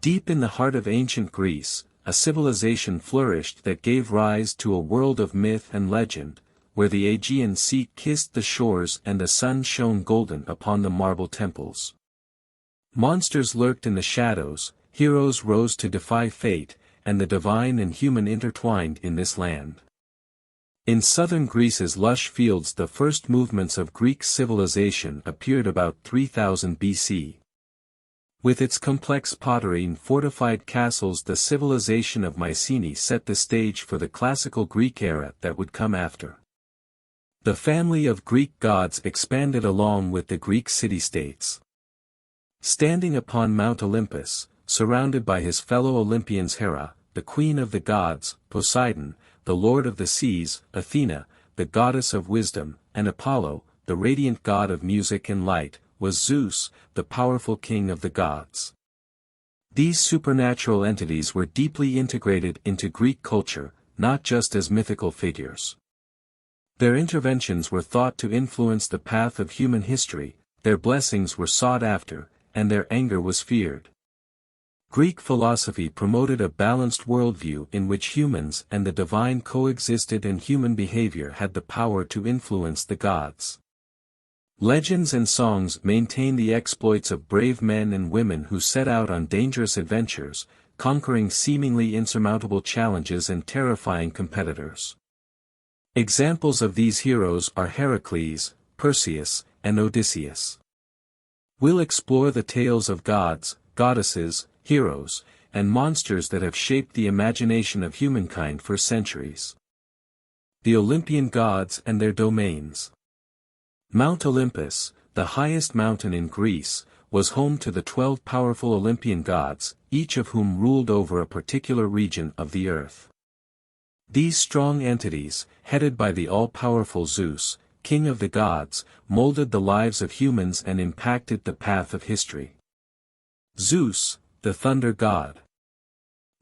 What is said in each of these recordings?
Deep in the heart of ancient Greece, a civilization flourished that gave rise to a world of myth and legend, where the Aegean Sea kissed the shores and the sun shone golden upon the marble temples. Monsters lurked in the shadows, heroes rose to defy fate, and the divine and human intertwined in this land. In southern Greece's lush fields the first movements of Greek civilization appeared about 3000 BC. With its complex pottery and fortified castles, the civilization of Mycenae set the stage for the classical Greek era that would come after. The family of Greek gods expanded along with the Greek city-states. Standing upon Mount Olympus, surrounded by his fellow Olympians Hera, the queen of the gods, Poseidon, the lord of the seas, Athena, the goddess of wisdom, and Apollo, the radiant god of music and light, was Zeus, the powerful king of the gods. These supernatural entities were deeply integrated into Greek culture, not just as mythical figures. Their interventions were thought to influence the path of human history, their blessings were sought after, and their anger was feared. Greek philosophy promoted a balanced worldview in which humans and the divine coexisted, and human behavior had the power to influence the gods. Legends and songs maintain the exploits of brave men and women who set out on dangerous adventures, conquering seemingly insurmountable challenges and terrifying competitors. Examples of these heroes are Heracles, Perseus, and Odysseus. We'll explore the tales of gods, goddesses, heroes, and monsters that have shaped the imagination of humankind for centuries. The Olympian gods and their domains. Mount Olympus, the highest mountain in Greece, was home to the 12 powerful Olympian gods, each of whom ruled over a particular region of the earth. These strong entities, headed by the all-powerful Zeus, king of the gods, molded the lives of humans and impacted the path of history. Zeus, the thunder god.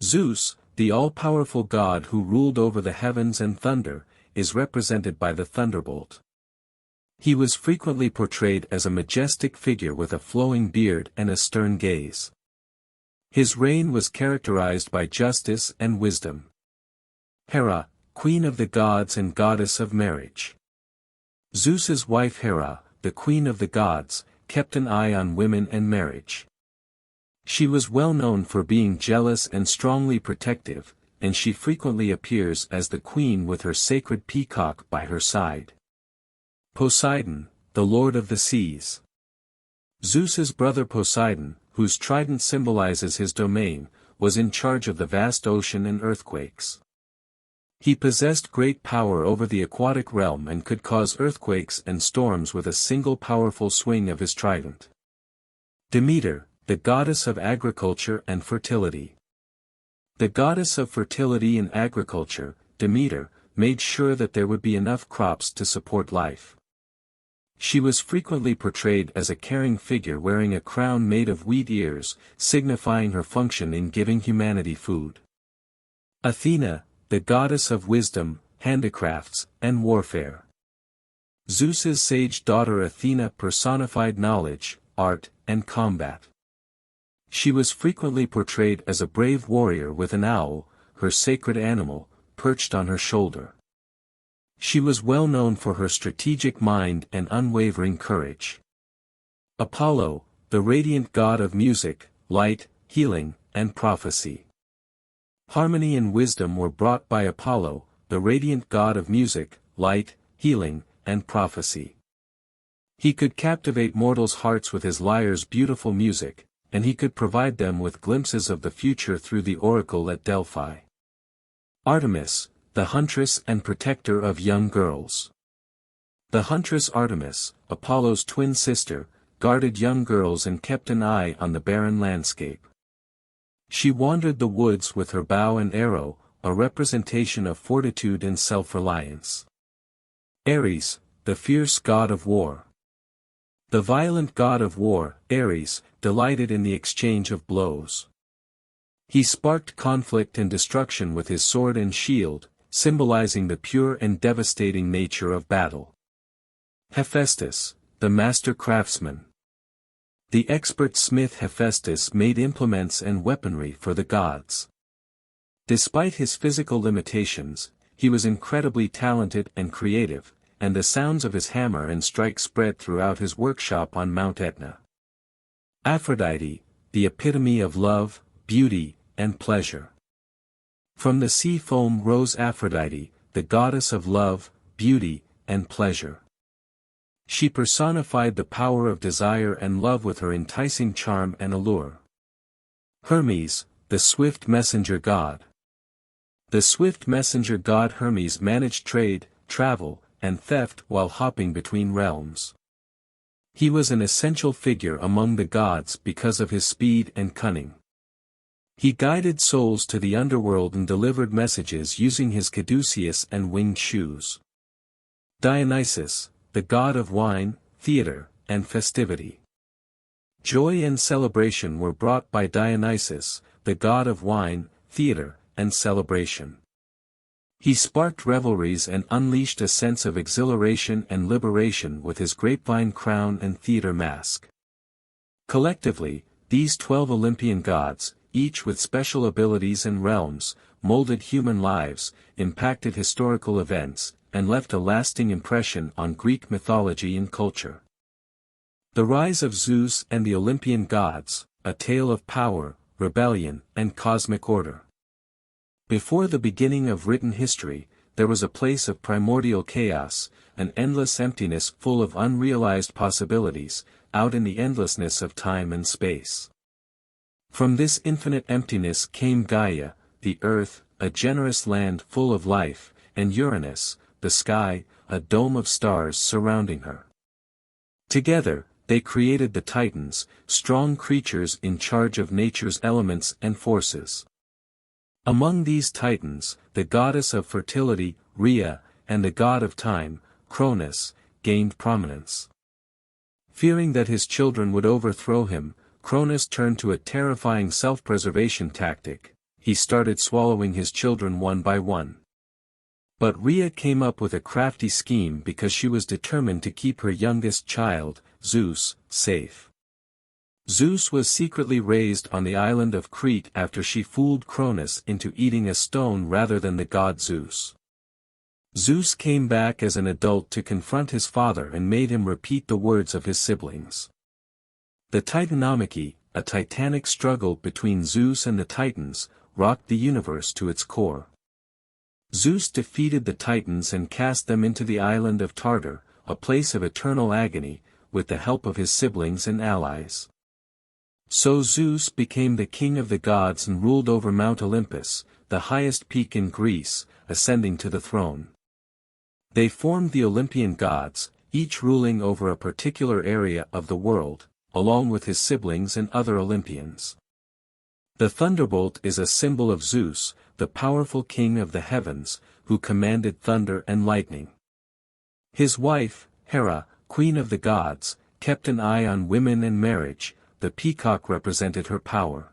Zeus, the all-powerful god who ruled over the heavens and thunder, is represented by the thunderbolt. He was frequently portrayed as a majestic figure with a flowing beard and a stern gaze. His reign was characterized by justice and wisdom. Hera, queen of the gods and goddess of marriage. Zeus's wife Hera, the queen of the gods, kept an eye on women and marriage. She was well known for being jealous and strongly protective, and she frequently appears as the queen with her sacred peacock by her side. Poseidon, the lord of the seas. Zeus's brother Poseidon, whose trident symbolizes his domain, was in charge of the vast ocean and earthquakes. He possessed great power over the aquatic realm and could cause earthquakes and storms with a single powerful swing of his trident. Demeter, the goddess of agriculture and fertility. The goddess of fertility and agriculture, Demeter, made sure that there would be enough crops to support life. She was frequently portrayed as a caring figure wearing a crown made of wheat ears, signifying her function in giving humanity food. Athena, the goddess of wisdom, handicrafts, and warfare. Zeus's sage daughter Athena personified knowledge, art, and combat. She was frequently portrayed as a brave warrior with an owl, her sacred animal, perched on her shoulder. She was well known for her strategic mind and unwavering courage. Apollo, the radiant god of music, light, healing, and prophecy. Harmony and wisdom were brought by Apollo, the radiant god of music, light, healing, and prophecy. He could captivate mortals' hearts with his lyre's beautiful music, and he could provide them with glimpses of the future through the oracle at Delphi. Artemis, the huntress and protector of young girls. The huntress Artemis, Apollo's twin sister, guarded young girls and kept an eye on the barren landscape. She wandered the woods with her bow and arrow, a representation of fortitude and self-reliance. Ares, the fierce god of war. The violent god of war, Ares, delighted in the exchange of blows. He sparked conflict and destruction with his sword and shield, symbolizing the pure and devastating nature of battle. Hephaestus, the master craftsman. The expert smith Hephaestus made implements and weaponry for the gods. Despite his physical limitations, he was incredibly talented and creative, and the sounds of his hammer and strike spread throughout his workshop on Mount Etna. Aphrodite, the epitome of love, beauty, and pleasure. From the sea foam rose Aphrodite, the goddess of love, beauty, and pleasure. She personified the power of desire and love with her enticing charm and allure. Hermes, the swift messenger god. The swift messenger god Hermes managed trade, travel, and theft while hopping between realms. He was an essential figure among the gods because of his speed and cunning. He guided souls to the underworld and delivered messages using his caduceus and winged shoes. Dionysus, the god of wine, theater, and festivity. Joy and celebration were brought by Dionysus, the god of wine, theater, and celebration. He sparked revelries and unleashed a sense of exhilaration and liberation with his grapevine crown and theater mask. Collectively, these 12 Olympian gods, each with special abilities and realms, molded human lives, impacted historical events, and left a lasting impression on Greek mythology and culture. The Rise of Zeus and the Olympian Gods, a tale of power, rebellion, and cosmic order. Before the beginning of written history, there was a place of primordial chaos, an endless emptiness full of unrealized possibilities, out in the endlessness of time and space. From this infinite emptiness came Gaia, the earth, a generous land full of life, and Uranus, the sky, a dome of stars surrounding her. Together, they created the Titans, strong creatures in charge of nature's elements and forces. Among these Titans, the goddess of fertility, Rhea, and the god of time, Cronus, gained prominence. Fearing that his children would overthrow him, Cronus turned to a terrifying self-preservation tactic. He started swallowing his children one by one. But Rhea came up with a crafty scheme because she was determined to keep her youngest child, Zeus, safe. Zeus was secretly raised on the island of Crete after she fooled Cronus into eating a stone rather than the god Zeus. Zeus came back as an adult to confront his father and made him repeat the words of his siblings. The Titanomachy, a titanic struggle between Zeus and the Titans, rocked the universe to its core. Zeus defeated the Titans and cast them into the island of Tartar, a place of eternal agony, with the help of his siblings and allies. So Zeus became the king of the gods and ruled over Mount Olympus, the highest peak in Greece, ascending to the throne. They formed the Olympian gods, each ruling over a particular area of the world, along with his siblings and other Olympians. The thunderbolt is a symbol of Zeus, the powerful king of the heavens, who commanded thunder and lightning. His wife, Hera, queen of the gods, kept an eye on women and marriage. The peacock represented her power.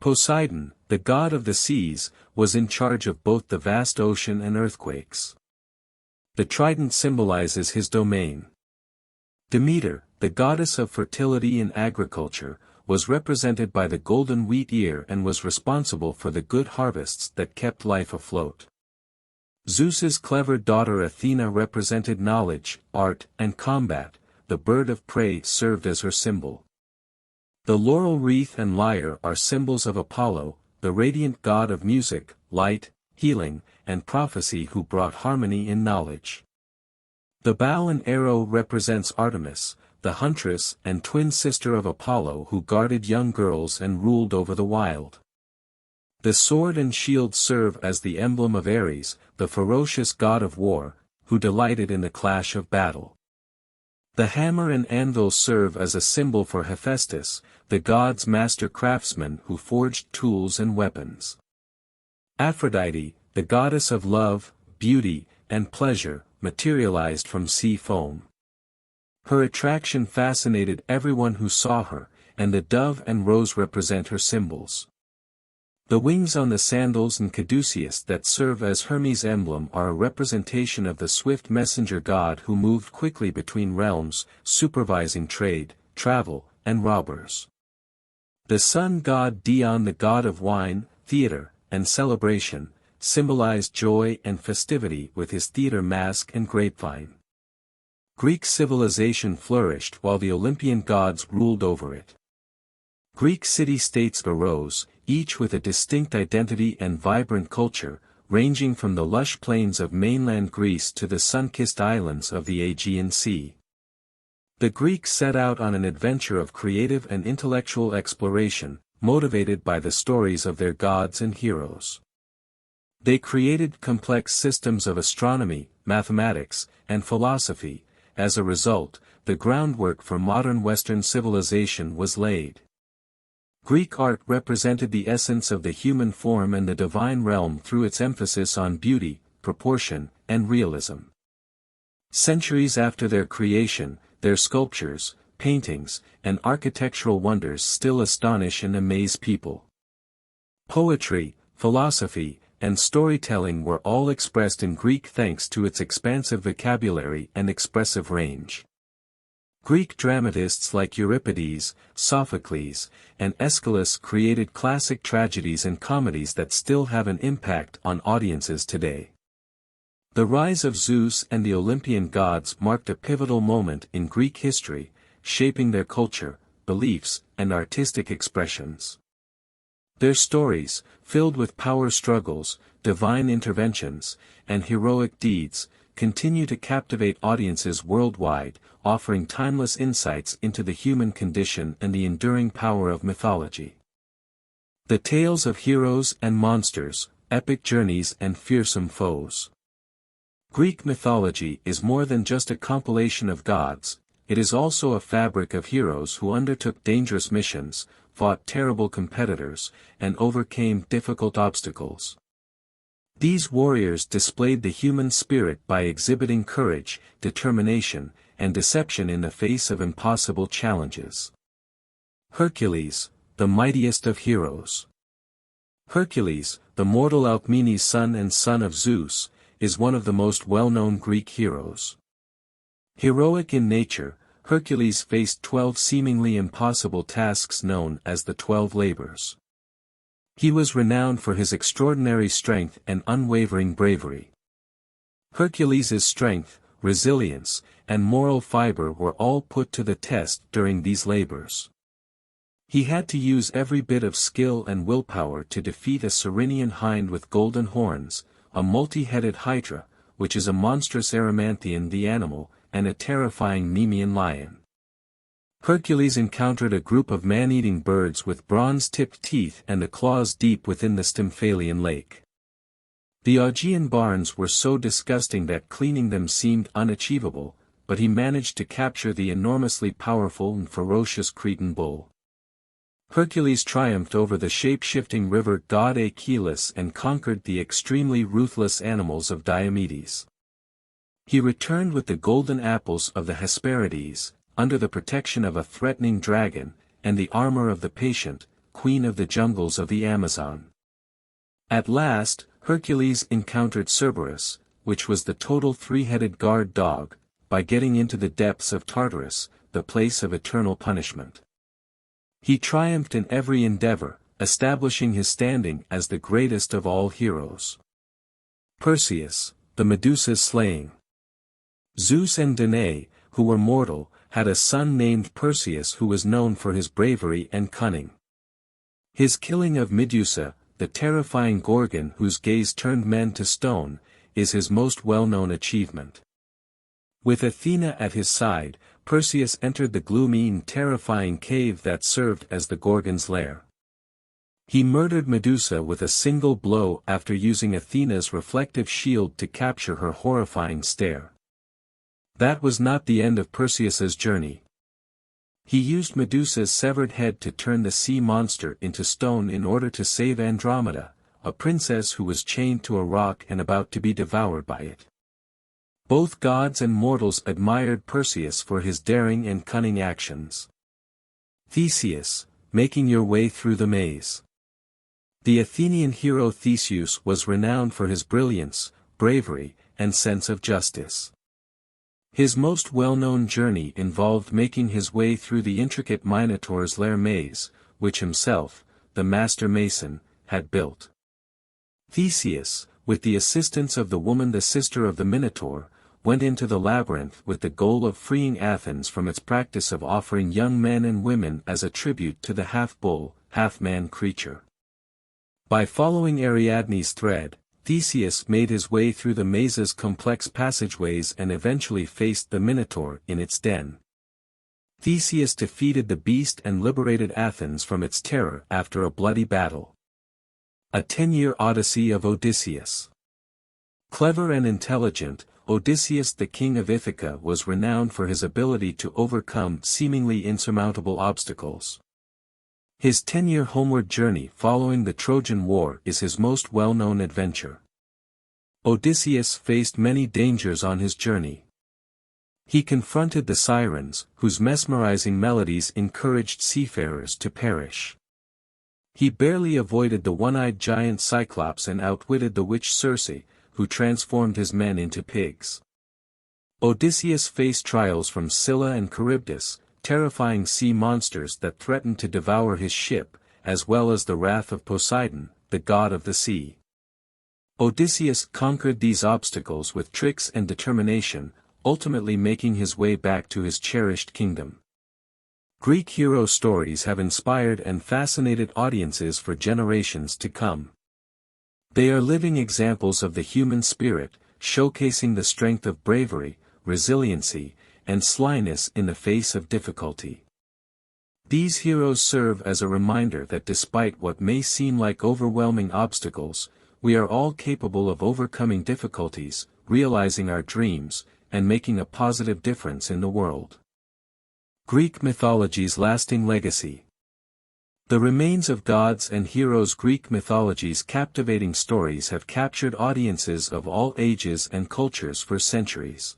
Poseidon, the god of the seas, was in charge of both the vast ocean and earthquakes. The trident symbolizes his domain. Demeter, the goddess of fertility and agriculture, was represented by the golden wheat ear and was responsible for the good harvests that kept life afloat. Zeus's clever daughter Athena represented knowledge, art, and combat. The bird of prey served as her symbol. The laurel wreath and lyre are symbols of Apollo, the radiant god of music, light, healing, and prophecy who brought harmony in knowledge. The bow and arrow represents Artemis, the huntress and twin sister of Apollo who guarded young girls and ruled over the wild. The sword and shield serve as the emblem of Ares, the ferocious god of war, who delighted in the clash of battle. The hammer and anvil serve as a symbol for Hephaestus, the god's master craftsman who forged tools and weapons. Aphrodite, the goddess of love, beauty, and pleasure, materialized from sea foam. Her attraction fascinated everyone who saw her, and the dove and rose represent her symbols. The wings on the sandals and caduceus that serve as Hermes' emblem are a representation of the swift messenger god who moved quickly between realms, supervising trade, travel, and robbers. The sun god Dion, the god of wine, theater, and celebration, symbolized joy and festivity with his theater mask and grapevine. Greek civilization flourished while the Olympian gods ruled over it. Greek city-states arose, each with a distinct identity and vibrant culture, ranging from the lush plains of mainland Greece to the sun-kissed islands of the Aegean Sea. The Greeks set out on an adventure of creative and intellectual exploration, motivated by the stories of their gods and heroes. They created complex systems of astronomy, mathematics, and philosophy. As a result, the groundwork for modern Western civilization was laid. Greek art represented the essence of the human form and the divine realm through its emphasis on beauty, proportion, and realism. Centuries after their creation, their sculptures, paintings, and architectural wonders still astonish and amaze people. Poetry, philosophy, and storytelling were all expressed in Greek thanks to its expansive vocabulary and expressive range. Greek dramatists like Euripides, Sophocles, and Aeschylus created classic tragedies and comedies that still have an impact on audiences today. The rise of Zeus and the Olympian gods marked a pivotal moment in Greek history, shaping their culture, beliefs, and artistic expressions. Their stories, filled with power struggles, divine interventions, and heroic deeds, continue to captivate audiences worldwide, offering timeless insights into the human condition and the enduring power of mythology. The tales of heroes and monsters, epic journeys and fearsome foes. Greek mythology is more than just a compilation of gods, it is also a fabric of heroes who undertook dangerous missions, fought terrible competitors, and overcame difficult obstacles. These warriors displayed the human spirit by exhibiting courage, determination, and deception in the face of impossible challenges. Hercules, the mightiest of heroes. Hercules, the mortal Alcmene's son and son of Zeus, is one of the most well-known Greek heroes. Heroic in nature, Hercules faced 12 seemingly impossible tasks known as the 12 labors. He was renowned for his extraordinary strength and unwavering bravery. Hercules' strength, resilience, and moral fiber were all put to the test during these labors. He had to use every bit of skill and willpower to defeat a Cyrenian hind with golden horns, a multi-headed hydra, which is a monstrous Erymanthian the animal, and a terrifying Nemean lion. Hercules encountered a group of man-eating birds with bronze-tipped teeth and the claws deep within the Stymphalian lake. The Augean barns were so disgusting that cleaning them seemed unachievable, but he managed to capture the enormously powerful and ferocious Cretan bull. Hercules triumphed over the shape-shifting river god Aeschylus and conquered the extremely ruthless animals of Diomedes. He returned with the golden apples of the Hesperides, under the protection of a threatening dragon, and the armor of the patient, queen of the jungles of the Amazon. At last, Hercules encountered Cerberus, which was the total three-headed guard dog, by getting into the depths of Tartarus, the place of eternal punishment. He triumphed in every endeavor, establishing his standing as the greatest of all heroes. Perseus, the Medusa's slaying. Zeus and Danae, who were mortal, had a son named Perseus who was known for his bravery and cunning. His killing of Medusa, the terrifying Gorgon whose gaze turned men to stone, is his most well-known achievement. With Athena at his side, Perseus entered the gloomy and terrifying cave that served as the Gorgon's lair. He murdered Medusa with a single blow after using Athena's reflective shield to capture her horrifying stare. That was not the end of Perseus's journey. He used Medusa's severed head to turn the sea monster into stone in order to save Andromeda, a princess who was chained to a rock and about to be devoured by it. Both gods and mortals admired Perseus for his daring and cunning actions. Theseus, making your way through the maze. The Athenian hero Theseus was renowned for his brilliance, bravery, and sense of justice. His most well-known journey involved making his way through the intricate Minotaur's lair maze, which himself, the master mason, had built. Theseus, with the assistance of the woman the sister of the Minotaur, went into the labyrinth with the goal of freeing Athens from its practice of offering young men and women as a tribute to the half-bull, half-man creature. By following Ariadne's thread, Theseus made his way through the maze's complex passageways and eventually faced the Minotaur in its den. Theseus defeated the beast and liberated Athens from its terror after a bloody battle. A 10-year Odyssey of Odysseus. Clever and intelligent, Odysseus the king of Ithaca was renowned for his ability to overcome seemingly insurmountable obstacles. His 10-year homeward journey following the Trojan War is his most well-known adventure. Odysseus faced many dangers on his journey. He confronted the sirens, whose mesmerizing melodies encouraged seafarers to perish. He barely avoided the one-eyed giant Cyclops and outwitted the witch Circe, who transformed his men into pigs. Odysseus faced trials from Scylla and Charybdis, terrifying sea monsters that threatened to devour his ship, as well as the wrath of Poseidon, the god of the sea. Odysseus conquered these obstacles with tricks and determination, ultimately making his way back to his cherished kingdom. Greek hero stories have inspired and fascinated audiences for generations to come. They are living examples of the human spirit, showcasing the strength of bravery, resiliency, and slyness in the face of difficulty. These heroes serve as a reminder that despite what may seem like overwhelming obstacles, we are all capable of overcoming difficulties, realizing our dreams, and making a positive difference in the world. Greek mythology's lasting legacy. The remains of gods and heroes. Greek mythology's captivating stories have captured audiences of all ages and cultures for centuries.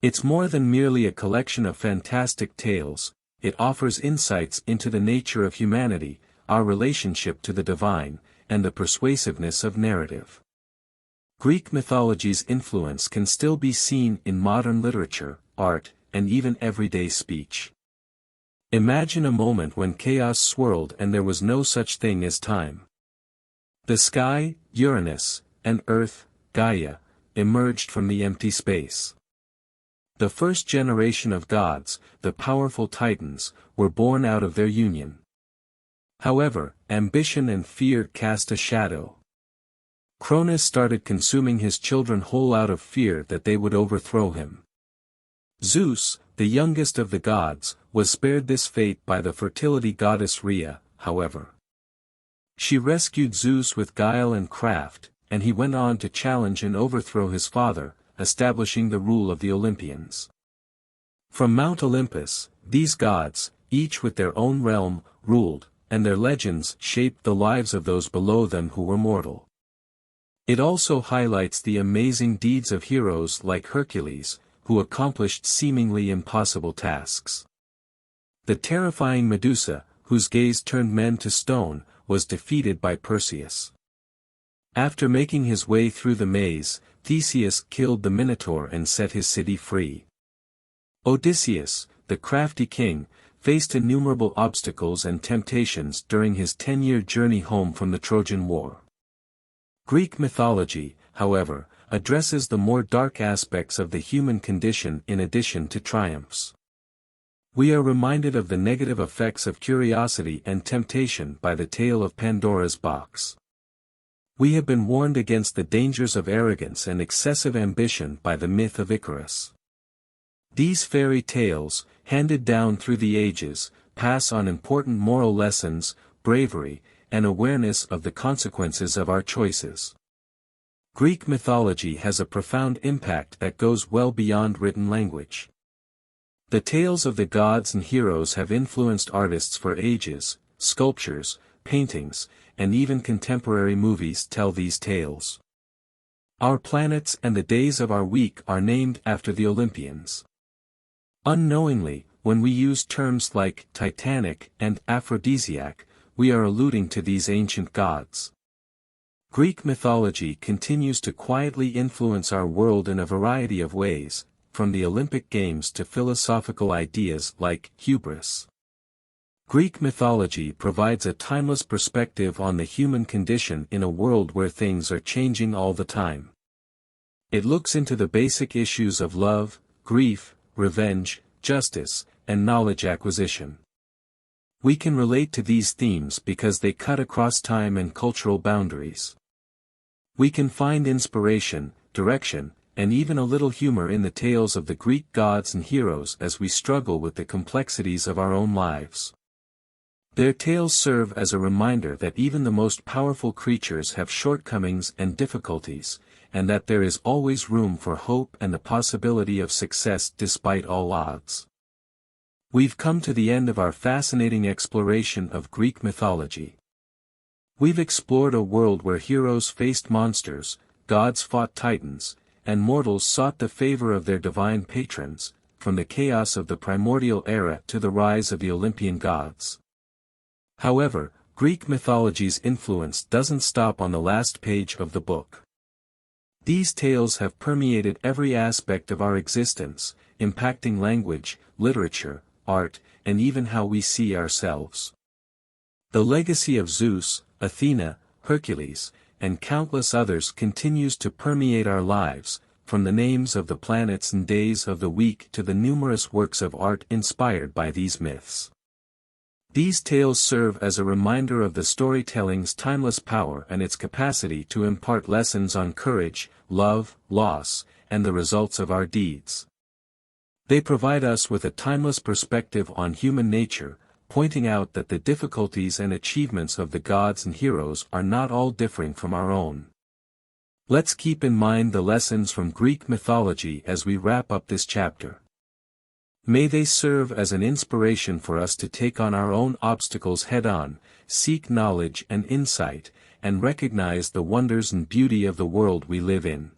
It's more than merely a collection of fantastic tales, it offers insights into the nature of humanity, our relationship to the divine, and the persuasiveness of narrative. Greek mythology's influence can still be seen in modern literature, art, and even everyday speech. Imagine a moment when chaos swirled and there was no such thing as time. The sky, Uranus, and Earth, Gaia, emerged from the empty space. The first generation of gods, the powerful Titans, were born out of their union. However, ambition and fear cast a shadow. Cronus started consuming his children whole out of fear that they would overthrow him. Zeus, the youngest of the gods, was spared this fate by the fertility goddess Rhea, however. She rescued Zeus with guile and craft, and he went on to challenge and overthrow his father, establishing the rule of the Olympians. From Mount Olympus, these gods, each with their own realm, ruled, and their legends shaped the lives of those below them who were mortal. It also highlights the amazing deeds of heroes like Hercules, who accomplished seemingly impossible tasks. The terrifying Medusa, whose gaze turned men to stone, was defeated by Perseus. After making his way through the maze, Theseus killed the Minotaur and set his city free. Odysseus, the crafty king, faced innumerable obstacles and temptations during his 10-year journey home from the Trojan War. Greek mythology, however, addresses the more dark aspects of the human condition in addition to triumphs. We are reminded of the negative effects of curiosity and temptation by the tale of Pandora's box. We have been warned against the dangers of arrogance and excessive ambition by the myth of Icarus. These fairy tales, handed down through the ages, pass on important moral lessons, bravery, and awareness of the consequences of our choices. Greek mythology has a profound impact that goes well beyond written language. The tales of the gods and heroes have influenced artists for ages. Sculptures, paintings, and even contemporary movies tell these tales. Our planets and the days of our week are named after the Olympians. Unknowingly, when we use terms like titanic and aphrodisiac, we are alluding to these ancient gods. Greek mythology continues to quietly influence our world in a variety of ways, from the Olympic Games to philosophical ideas like hubris. Greek mythology provides a timeless perspective on the human condition in a world where things are changing all the time. It looks into the basic issues of love, grief, revenge, justice, and knowledge acquisition. We can relate to these themes because they cut across time and cultural boundaries. We can find inspiration, direction, and even a little humor in the tales of the Greek gods and heroes as we struggle with the complexities of our own lives. Their tales serve as a reminder that even the most powerful creatures have shortcomings and difficulties, and that there is always room for hope and the possibility of success despite all odds. We've come to the end of our fascinating exploration of Greek mythology. We've explored a world where heroes faced monsters, gods fought titans, and mortals sought the favor of their divine patrons, from the chaos of the primordial era to the rise of the Olympian gods. However, Greek mythology's influence doesn't stop on the last page of the book. These tales have permeated every aspect of our existence, impacting language, literature, art, and even how we see ourselves. The legacy of Zeus, Athena, Hercules, and countless others continues to permeate our lives, from the names of the planets and days of the week to the numerous works of art inspired by these myths. These tales serve as a reminder of the storytelling's timeless power and its capacity to impart lessons on courage, love, loss, and the results of our deeds. They provide us with a timeless perspective on human nature, pointing out that the difficulties and achievements of the gods and heroes are not all differing from our own. Let's keep in mind the lessons from Greek mythology as we wrap up this chapter. May they serve as an inspiration for us to take on our own obstacles head-on, seek knowledge and insight, and recognize the wonders and beauty of the world we live in.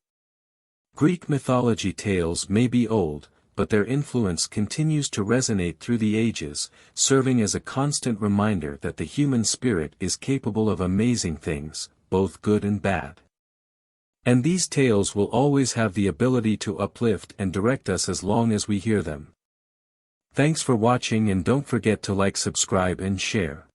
Greek mythology tales may be old, but their influence continues to resonate through the ages, serving as a constant reminder that the human spirit is capable of amazing things, both good and bad. And these tales will always have the ability to uplift and direct us as long as we hear them. Thanks for watching, and don't forget to like, subscribe and share.